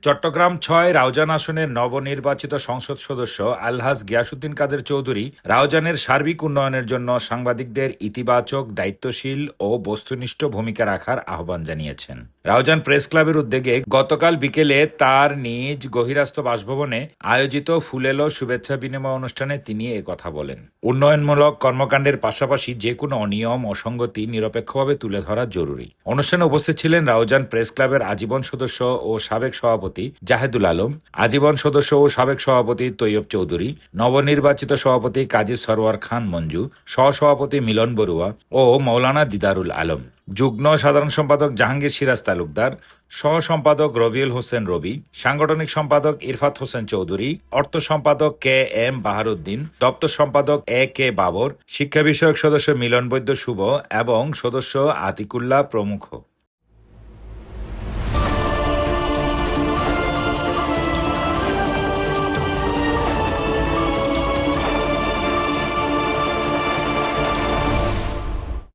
চট্টগ্রাম ৬ রাউজান আসনের নবনির্বাচিত সংসদ সদস্য আলহাজ গিয়াসউদ্দিন কাদের চৌধুরী রাউজানের সার্বিক উন্নয়নের জন্য সাংবাদিকদের ইতিবাচক, দায়িত্বশীল ও বস্তুনিষ্ঠ ভূমিকা রাখার আহ্বান জানিয়েছেন। রাউজান প্রেস ক্লাবের উদ্যোগে গতকাল বিকেলে তার নিজ গহিরাস্ত বাসভবনে আয়োজিত ফুলেলো শুভেচ্ছা বিনিময় অনুষ্ঠানে তিনি কথা বলেন। উন্নয়নমূলক কর্মকাণ্ডের পাশাপাশি যে কোনো অনিয়ম, অসঙ্গতি নিরপেক্ষভাবে তুলে ধরা জরুরি। অনুষ্ঠানে উপস্থিত ছিলেন রাউজান প্রেস ক্লাবের আজীবন সদস্য ও সাবেক সভাপতি জাহেদুল আলম, আজীবন সদস্য ও সাবেক সভাপতি তৈয়ব চৌধুরী, নবনির্বাচিত সভাপতি কাজী সরওয়ার খান মঞ্জু, সহসভাপতি মিলন বড়ুয়া ও মৌলানা দিদারুল আলম, যুগ্ম সাধারণ সম্পাদক জাহাঙ্গীর সিরাজ তালুকদার, সহ সম্পাদক রবিউল হোসেন রবি, সাংগঠনিক সম্পাদক ইরফাত হোসেন চৌধুরী, অর্থ সম্পাদক কে এম বাহারুদ্দিন, দপ্তর সম্পাদক এ কে বাবর, শিক্ষা বিষয়ক সদস্য মিলন বৈদ্য শুভ এবং সদস্য আতিকুল্লাহ প্রমুখ।